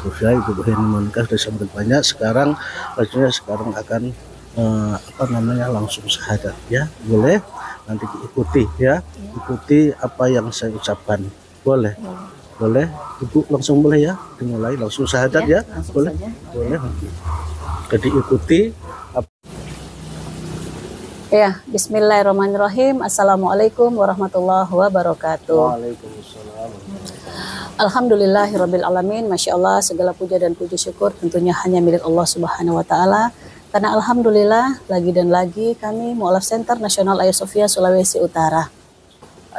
Sofia, Ibu Heni Monika sudah semakin banyak. Sekarang akan langsung syahadat ya. Boleh nanti diikuti ya, ikuti apa yang saya ucapkan. Boleh Ibu, langsung boleh ya, dimulai langsung syahadat ya, boleh saja. Boleh jadi ikuti ya. Bismillahirrahmanirrahim. Assalamualaikum warahmatullahi wabarakatuh. Waalaikumsalam. Alhamdulillahirabbil alamin. Masya Allah, segala puja dan puji syukur tentunya hanya milik Allah Subhanahu wa taala. Karena alhamdulillah lagi dan lagi kami Mu'alaf Center Nasional Hagia Sophia Sulawesi Utara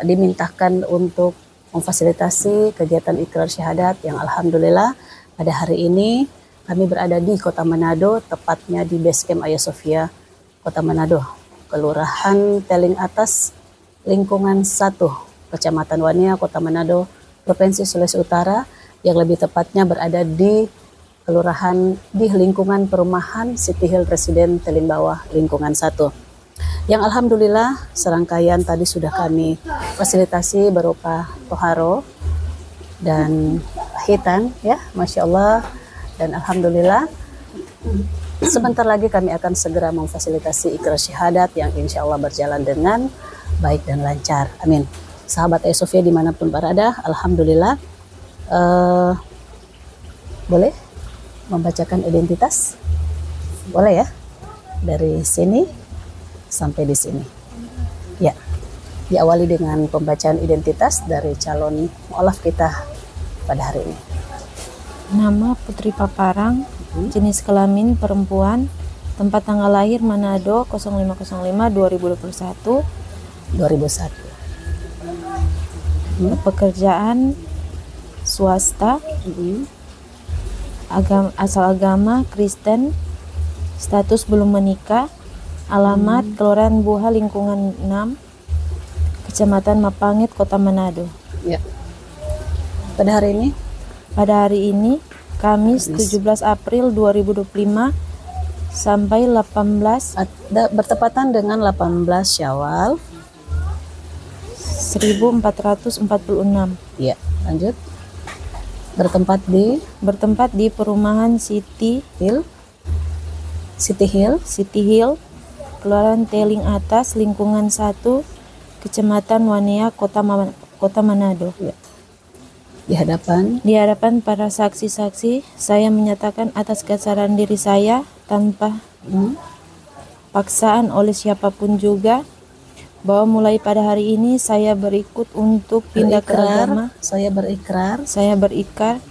dimintakan untuk memfasilitasi kegiatan ikrar syahadat yang alhamdulillah pada hari ini kami berada di Kota Manado, tepatnya di Base Camp Hagia Sophia Kota Manado, Kelurahan Teling Atas, Lingkungan 1, Kecamatan Wania, Kota Manado, Provinsi Sulawesi Utara, yang lebih tepatnya berada di kelurahan di lingkungan perumahan City Hill Residen Teling Bawah, Lingkungan 1. Yang alhamdulillah serangkaian tadi sudah kami fasilitasi berupa toharo dan hitan ya, Masya Allah. Dan alhamdulillah sebentar lagi kami akan segera memfasilitasi ikrar syahadat yang insya Allah berjalan dengan baik dan lancar. Amin. Sahabat Hagia Sophia dimanapun berada, alhamdulillah boleh membacakan identitas? Boleh ya? Dari sini sampai di sini. Ya, diawali dengan pembacaan identitas dari calon mu'alaf kita pada hari ini. Nama Putri Paparang, jenis kelamin perempuan, tempat tanggal lahir Manado 0505 2021. Pekerjaan swasta, asal agama Kristen, status belum menikah, alamat Kelurahan Buha Lingkungan 6, Kecamatan Mapangit, Kota Manado. Ya. Pada hari ini Kamis 17 April 2025 sampai 18 bertepatan dengan 18 Syawal 1446. Ya, lanjut. Bertempat di perumahan City Hill, Kelurahan Teling Atas, Lingkungan 1, Kecamatan Wania, Kota Manado. Ya. Di hadapan para saksi-saksi, saya menyatakan atas kesabaran diri saya tanpa paksaan oleh siapapun juga bahwa mulai pada hari ini saya berikut untuk pindah ke agama. Saya berikrar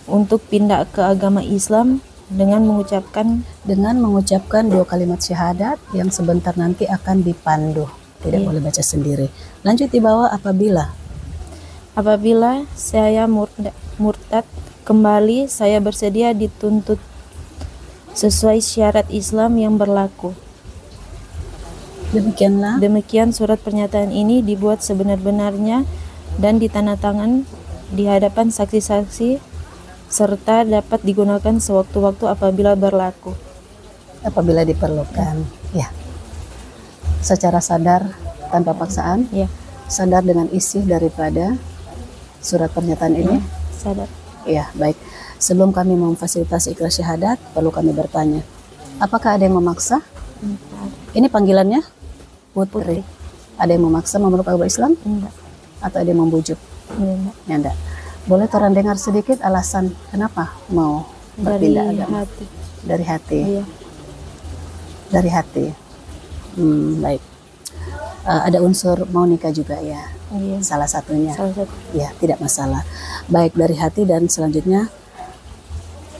untuk pindah ke agama Islam dengan mengucapkan dua kalimat syahadat yang sebentar nanti akan dipandu. Tidak boleh baca sendiri. Lanjut di bawah, apabila saya murtad kembali, saya bersedia dituntut sesuai syarat Islam yang berlaku. Demikian surat pernyataan ini dibuat sebenar-benarnya dan ditandatangan di hadapan saksi-saksi serta dapat digunakan sewaktu-waktu apabila diperlukan. Ya. Secara sadar tanpa paksaan. Ya. Sadar dengan isi daripada surat pernyataan ini. Sadar. Ya, baik. Sebelum kami memfasilitasi ikrar syahadat, perlu kami bertanya, apakah ada yang memaksa? Ini panggilannya Putri. Ada yang memaksa memeluk agama Islam? Enggak. Atau ada yang membujuk? Enggak. Boleh orang dengar sedikit alasan kenapa mau berpindah agama? Dari hati. Iya. Dari hati. Baik. Ada unsur mau nikah juga ya? Iya. Salah satunya. Ya, tidak masalah. Baik, dari hati dan selanjutnya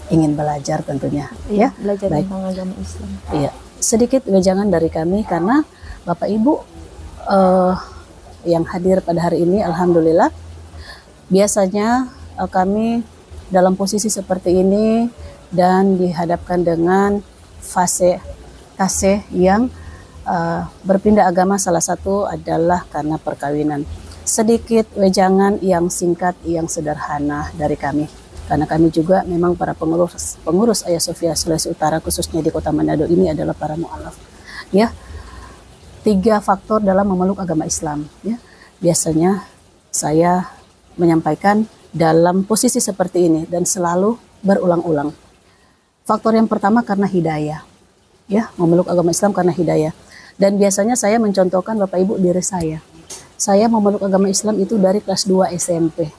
ingin belajar tentunya. Iya, belajar tentang agama Islam. Iya. Sedikit wejangan dari kami karena Bapak Ibu yang hadir pada hari ini, alhamdulillah. Biasanya kami dalam posisi seperti ini dan dihadapkan dengan fase yang berpindah agama, salah satu adalah karena perkawinan. Sedikit wejangan yang singkat, yang sederhana dari kami. Karena kami juga memang para pengurus Hagia Sophia Sulawesi Utara, khususnya di Kota Manado ini adalah para mu'alaf. Ya, 3 faktor dalam memeluk agama Islam. Ya, biasanya saya menyampaikan dalam posisi seperti ini dan selalu berulang-ulang. Faktor yang pertama karena hidayah, ya, memeluk agama Islam karena hidayah. Dan biasanya saya mencontohkan Bapak Ibu diri saya. Saya memeluk agama Islam itu dari kelas 2 SMP.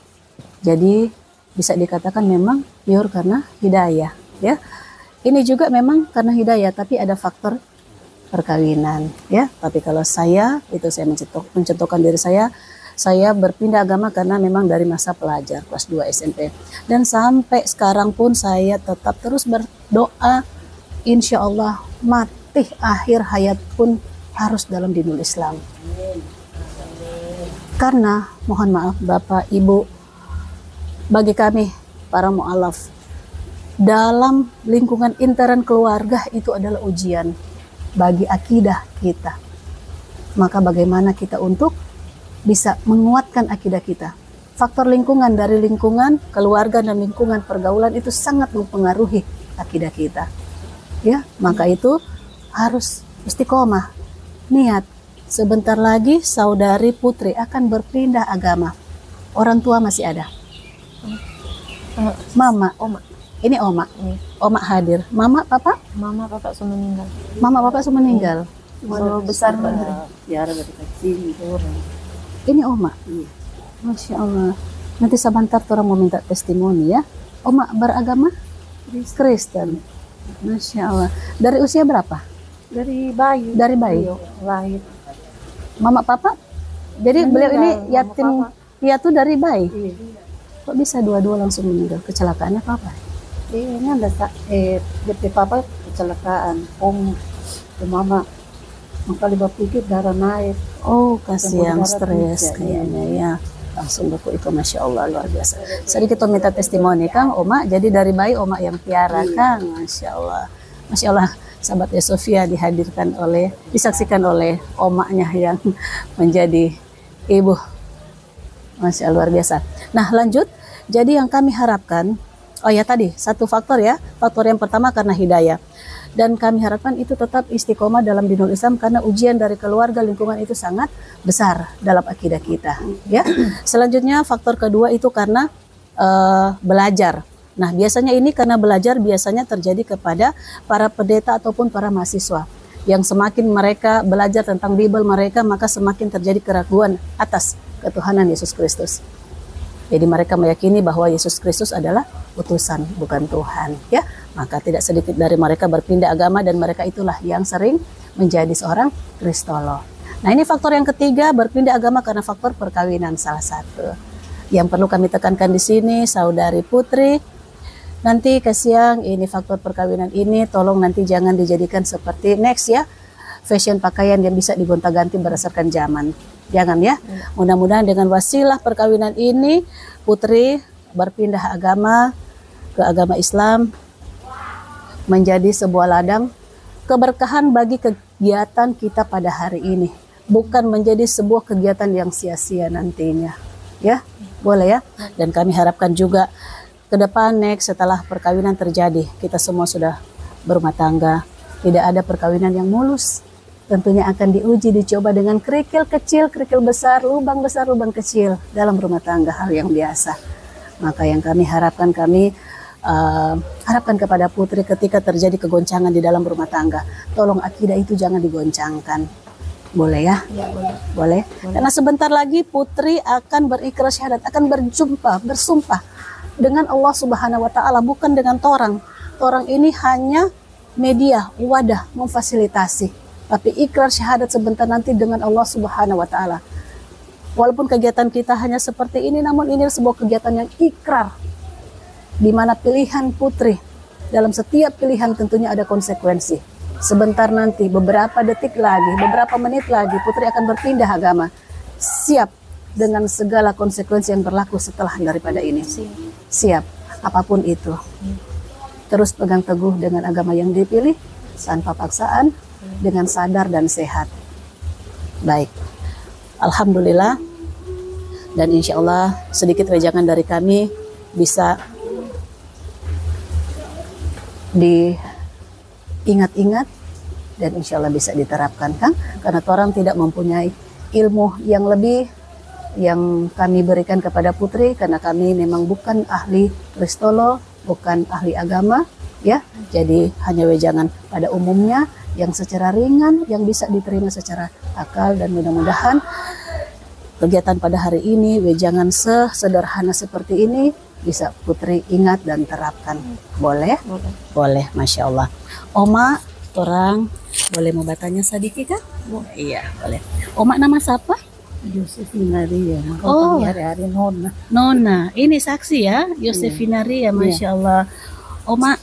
Jadi bisa dikatakan memang pure karena hidayah, ya. Ini juga memang karena hidayah, tapi ada faktor perkawinan, ya. Tapi kalau saya mencontohkan diri saya berpindah agama karena memang dari masa pelajar kelas 2 SMP. Dan sampai sekarang pun saya tetap terus berdoa, insya Allah mati akhir hayat pun harus dalam dinul Islam. Karena mohon maaf Bapak Ibu, bagi kami para mu'alaf, dalam lingkungan intern keluarga itu adalah ujian bagi akidah kita. Maka bagaimana kita untuk bisa menguatkan akidah kita? Faktor lingkungan, dari lingkungan keluarga dan lingkungan pergaulan itu sangat mempengaruhi akidah kita, ya. Maka itu harus istiqomah, niat. Sebentar lagi saudari Putri akan berpindah agama. Orang tua masih ada. Mama, Oma. ini Oma. Oma hadir. Mama, Papa? Mama Papa sudah meninggal. Mama, Papa sudah meninggal. So besar banget. Ya, dari kecil. Ini Oma. Masya Allah. Nanti sebentar orang mau minta testimoni ya. Oma beragama Kristen. Masya Allah. Dari usia berapa? Dari bayi. Dari bayi. Lahir. Mama Papa? Jadi beliau ini Meninggal, yatim Mama piatu dari bayi. Iya. Kok bisa dua-dua langsung meninggal? Kecelakaannya apa? Ini ada jadi papa kecelakaan, mama makali berpikir darah naik. Oh, kasihan, Darah stres tinggi, kayaknya ya. Langsung beku itu, Masya Allah, luar biasa. Sedikit minta testimoni Kang, Oma. Jadi dari bayi Oma yang piara Kang, Masya Allah. Masya Allah, sahabat ya Sofia disaksikan oleh Omanya yang menjadi ibu. Masya Allah, luar biasa. Nah lanjut, jadi yang kami harapkan, oh ya tadi, satu faktor ya. Faktor yang pertama karena hidayah. Dan kami harapkan itu tetap istiqomah dalam dinul Islam karena ujian dari keluarga lingkungan itu sangat besar dalam akidah kita. Ya. Selanjutnya faktor kedua itu karena belajar. Nah biasanya ini karena belajar biasanya terjadi kepada para pendeta ataupun para mahasiswa. Yang semakin mereka belajar tentang Bible mereka, maka semakin terjadi keraguan atas ketuhanan Yesus Kristus. Jadi mereka meyakini bahwa Yesus Kristus adalah utusan, bukan Tuhan, ya. Maka tidak sedikit dari mereka berpindah agama dan mereka itulah yang sering menjadi seorang Kristolo. Nah, ini faktor yang ketiga, berpindah agama karena faktor perkawinan salah satu. Yang perlu kami tekankan di sini, saudari Putri, nanti ke siang ini faktor perkawinan ini tolong nanti jangan dijadikan seperti next ya, fashion pakaian yang bisa digonta-ganti berdasarkan zaman. Jangan ya. Mudah-mudahan dengan wasilah perkawinan ini Putri berpindah agama ke agama Islam menjadi sebuah ladang keberkahan bagi kegiatan kita pada hari ini, bukan menjadi sebuah kegiatan yang sia-sia nantinya. Ya, boleh ya. Dan kami harapkan juga ke depan next setelah perkawinan terjadi, kita semua sudah berumah tangga, tidak ada perkawinan yang mulus. Tentunya akan diuji, dicoba dengan kerikil kecil, kerikil besar, lubang kecil dalam rumah tangga, hal yang biasa. Maka yang kami harapkan, harapkan kepada Putri ketika terjadi kegoncangan di dalam rumah tangga, tolong akidah itu jangan digoncangkan. Boleh ya? Ya, boleh. Boleh. Karena sebentar lagi Putri akan berikrar syahadat, akan bersumpah dengan Allah Subhanahu wa taala, bukan dengan torang. Torang ini hanya media, wadah, memfasilitasi. Tapi ikrar syahadat sebentar nanti dengan Allah Subhanahu wa taala. Walaupun kegiatan kita hanya seperti ini, namun ini sebuah kegiatan yang ikrar, di mana pilihan Putri dalam setiap pilihan tentunya ada konsekuensi. Sebentar nanti, beberapa detik lagi, beberapa menit lagi, Putri akan berpindah agama. Siap dengan segala konsekuensi yang berlaku setelah daripada ini. Siap, apapun itu. Terus pegang teguh dengan agama yang dipilih, tanpa paksaan, dengan sadar dan sehat. Baik, alhamdulillah. Dan insya Allah sedikit wejangan dari kami bisa diingat-ingat dan insya Allah bisa diterapkan, Kang. Karena orang tidak mempunyai ilmu yang lebih yang kami berikan kepada Putri, karena kami memang bukan ahli Kristolo, bukan ahli agama ya. Jadi hanya wejangan pada umumnya yang secara ringan yang bisa diterima secara akal, dan mudah-mudahan kegiatan pada hari ini wejangan sesederhana seperti ini bisa Putri ingat dan terapkan. Boleh? Boleh, Masya Allah. Oma, orang boleh mau bertanya sedikit kan? Iya, boleh. Oma nama siapa? Yosefina Ria. Oh. Hari-hari Nona. Nona, ini saksi ya, Yosefina Ria, Masya Allah. Oma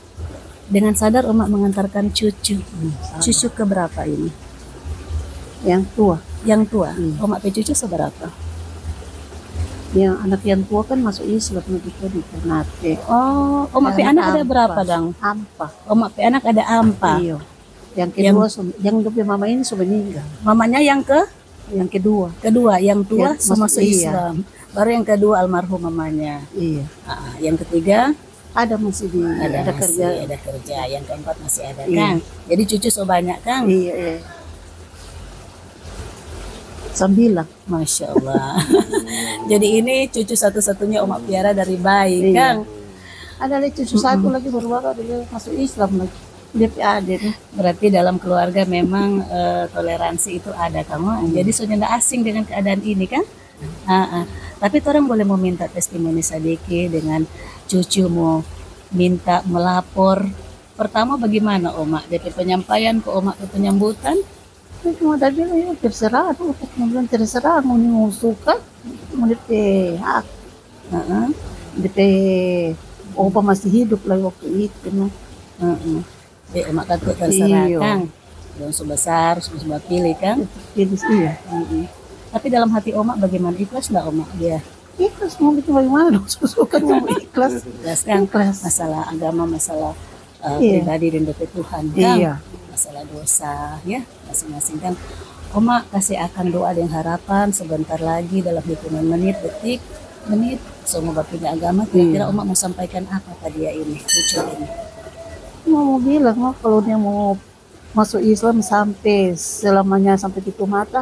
dengan sadar Oma mengantarkan cucu. Cucu keberapa ini? Yang tua. Yang tua. Oma pe cucu seberapa? Yang anak yang tua kan masuk Islam begitu di Ternate. Oh, Oma pe anak ada berapa dang? Ampa. Oma pe anak ada ampa. Iya. Yang kedua, yang dua mama ini sudah meninggal. Mamanya yang Yang kedua. kedua, yang tua Yang masuk masuk, Islam. Baru yang kedua almarhum mamanya. Iya. Yang ketiga Ada masih di ada masih kerja. ada kerja. Yang keempat masih ada Iya. Kang. Jadi cucu so banyak Kang. Iya, iya. 9. Masya Allah. Jadi ini cucu satu-satunya Oma piara dari bayi, Iya. Kang. Ada lagi cucu satu lagi baru dia masuk Islam lagi. Dia adik. Berarti dalam keluarga memang toleransi itu ada, Kang. Jadi sudah tidak asing dengan keadaan ini, kan? Tapi orang boleh meminta testimoni sedikit dengan cucu mau minta melapor. Pertama bagaimana Oma? DP penyampaian ke Oma ke penyambutan? Cuma tadi ya terserah tuh, kemudian terserah mau suka, mau DP hak, DP opa masih hidup lah waktu itu. Dek, Oma kata terserah, Iya. Kang. Belum sebesar, sudah pilih, Kang. Jadi iya. Tapi dalam hati Oma bagaimana? Ikhlas nggak Oma dia? Ikhlas mau bikin bagaimana dong, suka mau ikhlas. Ikhlas kan? Ikhlas. Masalah agama, masalah Iya. pribadi dan DP Tuhan, Kang. Iya. Masalah dosa, ya masing-masing kan. Oma kasih akan doa dan harapan sebentar lagi dalam hitungan menit, detik, menit. Semua punya agama. Kira-kira Oma mau sampaikan apa ke dia ini, cucu ini? Mau bilang kalau dia mau masuk Islam sampai selamanya sampai tutup mata,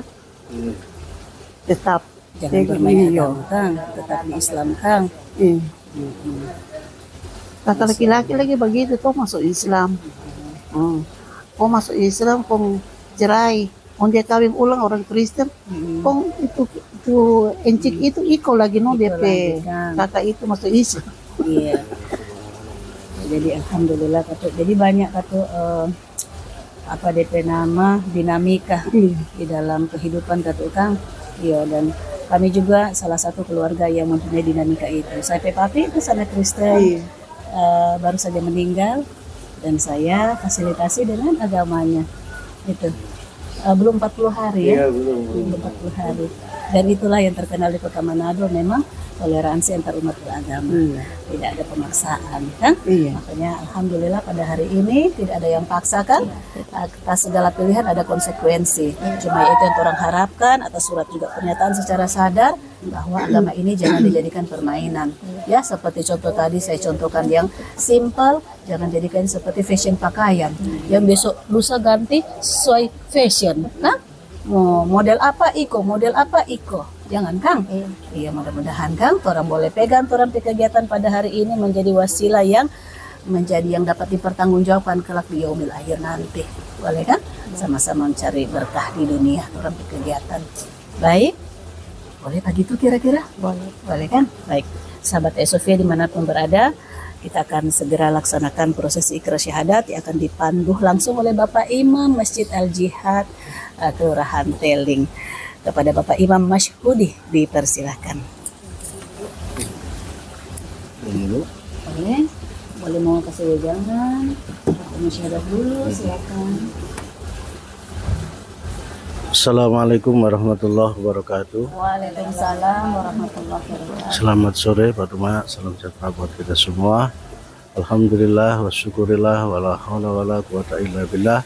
tetap. Jangan bermain agama, Kang. Tetap di Islam, Kang. Iya. Kata laki-laki lagi begitu tuh masuk Islam. Kau masuk Islam, kau cerai, kau dia kawin ulang orang Kristen, kau itu encik itu iko lagi no Iko DP lagi, kan. kakak itu masuk Islam. Iya. Jadi alhamdulillah kata. Jadi banyak kata apa DP nama dinamika di dalam kehidupan kata Kang. Iya, dan kami juga salah satu keluarga yang mempunyai dinamika itu. Saya papi itu sangat Kristen, baru saja meninggal, dan saya fasilitasi dengan agamanya. Itu belum 40 hari ya. Belum 40 hari. Dan itulah yang terkenal di Kota Manado, memang toleransi antar umat beragama. Tidak ada pemaksaan, kan? Makanya alhamdulillah pada hari ini tidak ada yang paksa, kan? Atas segala pilihan ada konsekuensi. Cuma itu yang orang harapkan, atas surat juga pernyataan secara sadar bahwa agama ini jangan dijadikan permainan. Ya, seperti contoh tadi saya contohkan yang simple, jangan jadikan seperti fashion pakaian. Yang besok lusa ganti sesuai fashion, kan? Model apa iko, model apa iko. Jangan, Kang. Iya, mudah-mudahan Kang orang boleh pegang orang kegiatan pada hari ini menjadi wasilah yang menjadi yang dapat dipertanggungjawabkan kelak di yaumil akhir nanti. Boleh kan? Sama-sama mencari berkah di dunia orang kegiatan. Baik. Boleh begitu kira-kira? Boleh. Boleh kan? Baik. Sahabat Sofia dimanapun berada, kita akan segera laksanakan proses ikrar syahadat yang akan dipandu langsung oleh Bapak Imam Masjid Al-Jihad Kelurahan Teling. Kepada Bapak Imam Masyhudi dipersilahkan. Boleh mau kasih wejangan, atau syahadat dulu, silakan. Assalamualaikum warahmatullahi wabarakatuh. Waalaikumsalam warahmatullahi wabarakatuh. Selamat sore Pak Tuma, salam sejahtera buat kita semua. Alhamdulillah wa syukurillah wa la hawla wa la quwata illa billah.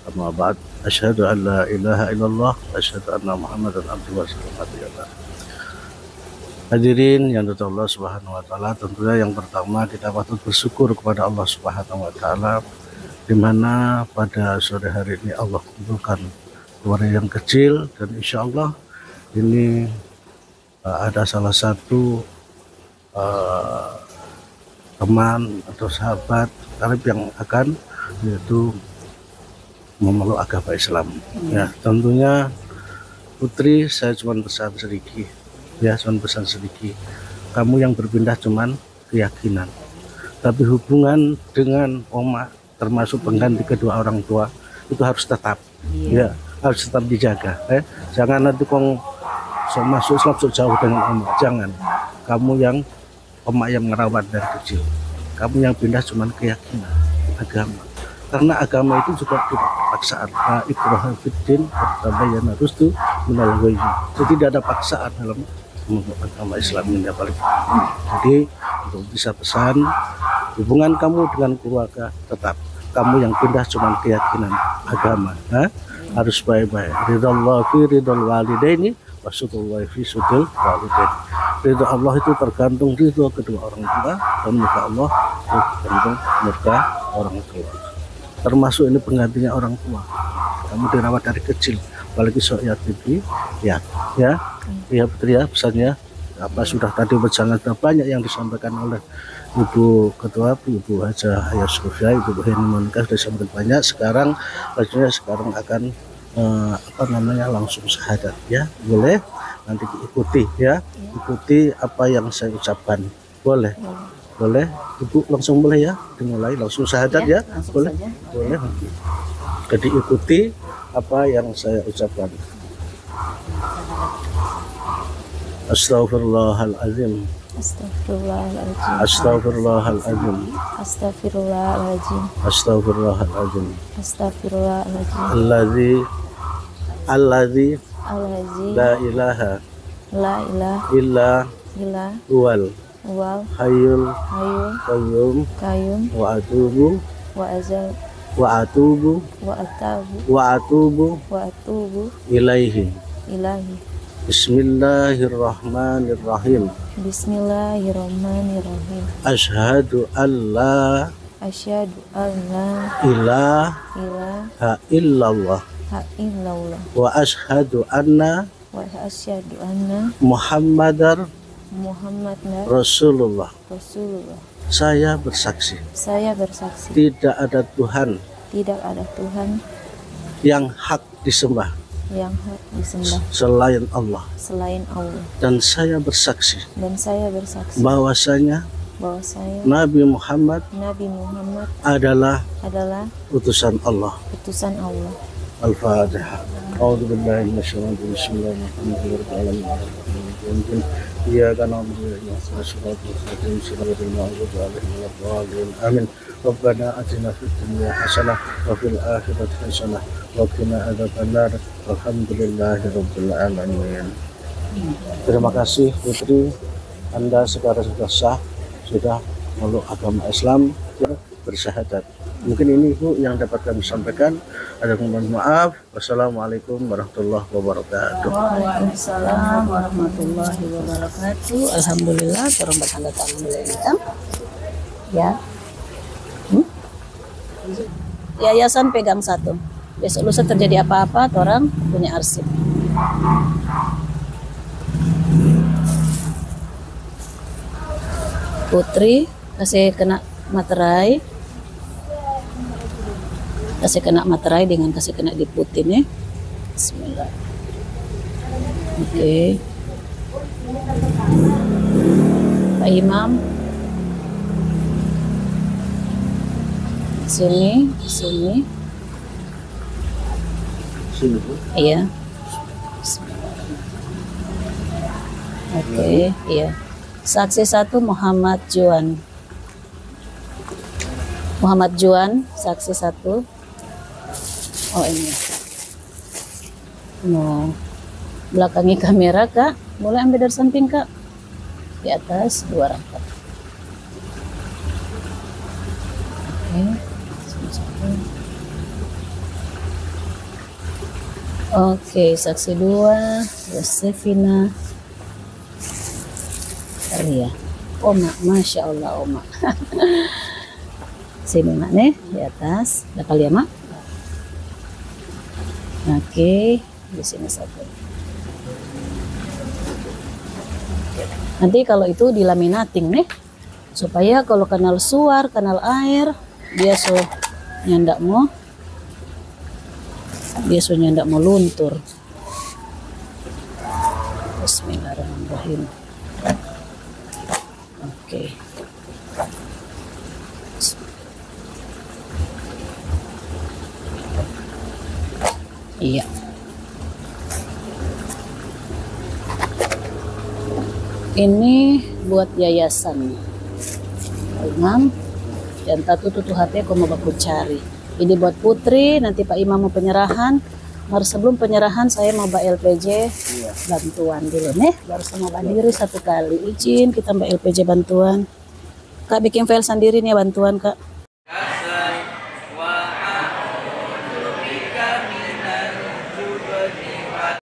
Amma ba'd, asyhadu an la ilaha illallah wa asyhadu anna Muhammadan abduhu wa rasuluh. Hadirin yang dirahmati Allah Subhanahu wa taala, tentunya yang pertama kita patut bersyukur kepada Allah Subhanahu wa taala di mana pada sore hari ini Allah kumpulkan keluarga yang kecil, dan insya Allah ini ada salah satu teman atau sahabat karib yang akan yaitu memeluk agama Islam. Ya, tentunya putri, saya cuma pesan sedikit, ya, cuma pesan sedikit. Kamu yang berpindah cuman keyakinan, tapi hubungan dengan oma termasuk pengganti kedua orang tua itu harus tetap, ya, harus tetap dijaga. Jangan nanti kong masuk Islam jauh dengan oma, jangan. Kamu yang oma yang merawat dari kecil, kamu yang pindah cuman keyakinan, agama. Karena agama itu juga tidak paksaan. Ikrah fiddin tabayyana rusdu minal ghayy. Jadi tidak ada paksaan dalam agama Islam ini paling. Jadi untuk bisa pesan, hubungan kamu dengan keluarga tetap. Kamu yang pindah cuma keyakinan agama, harus baik-baik. Ridallah fi ridal walidaini wa sudullahi fi sudul walidain. Ridho Allah itu tergantung ridho kedua orang tua, dan murka Allah itu tergantung murka orang tua. Termasuk ini penggantinya orang tua. Kamu dirawat dari kecil, apalagi sok yatim ya putri ya, pesannya apa sudah tadi berjalan banyak yang disampaikan oleh Ibu Ketua, Ibu Haja Hayat Sofia, Ibu Heni Monika sudah disampaikan banyak. Sekarang akan langsung syahadat, ya, boleh nanti diikuti, ya, ikuti apa yang saya ucapkan, boleh. Boleh, Ibu langsung boleh ya, dimulai langsung syahadat ya, boleh, saja. boleh. Jadi ikuti apa yang saya ucapkan. Astaghfirullahaladzim. Astagfirullahaladzim. Astaghfirullahaladzim. Astagfirullahaladzim. Astaghfirullahaladzim. Astagfirullahaladzim. Alladzi Alladzi la ilaha la ilaha illa illa huwal wal hayyul hayyul qayyum qayyum wa atubu wa azal wa atubu wa atabu wa atubu wa atubu ilaihi. ilahi. Bismillahirrahmanirrahim. Bismillahirrahmanirrahim. Asyhadu an la Asyhadu an la ilaha illallah ilaha illallah wa asyhadu anna wa asyhadu anna Muhammadar Muhammadan Rasulullah. Rasulullah. Saya bersaksi Saya bersaksi tidak ada Tuhan tidak ada Tuhan yang hak disembah yang hak disembah selain Allah, selain Allah, dan saya bersaksi dan saya bersaksi bahwasanya bahwa saya Nabi Muhammad Nabi Muhammad adalah adalah utusan Allah. utusan Allah. Al-Fatihah. A'udzu billahi minasyaitonir rajim. Bismillahirrahmanirrahim. Iyyaka na'budu wa iyyaka nasta'in. Shiratal maghdubi 'alaihim waladdallin. Amin. Rabbana atina fid dunya hasanah wa fil akhirati hasanah wa qina adzabannar. Alhamdulillahirabbil alamin. Terima kasih Putri, Anda sekarang sudah sah, sudah meluk agama Islam, bersyahadat. Mungkin ini Bu yang dapat kami sampaikan. Ada mohon maaf. Wassalamualaikum warahmatullahi wabarakatuh. Waalaikumsalam warahmatullahi wabarakatuh. Alhamdulillah, orang bertanda tangan ya. Yayasan pegang satu. Besok lusa terjadi apa-apa, orang punya arsip. Putri kasih kena materai. Kasih kena materai dengan kasih kena diputin ya. Bismillah. Oke. Pak Imam. Sini. Sini Bu. Iya. Oke, iya. Saksi satu Muhammad Juan. Muhammad Juan, saksi satu. Oh ini. Mau belakangi kamera Kak. Boleh ambil dari samping Kak. Di atas 2 rangkap. Oke, saksi 2 Yosefina Ria. Oma, Masya Allah Oma. Sini Mak nih, di atas. Udah kali ya Mak? Oke, di sini satu. Nanti kalau itu dilaminating nih, supaya kalau kanal suar, kanal air dia nyandak mau luntur. Bismillahirrahmanirrahim. Oke. Iya. Ini buat yayasan. Imam dan tatu tutu hati aku mau baku cari. Ini buat Putri, nanti Pak Imam mau penyerahan. Mari sebelum penyerahan saya mau Mbak LPJ bantuan dulu nih. Baru sama Mbak Diri satu kali izin kita Mbak LPJ bantuan. Kak bikin file sendiri nih bantuan Kak.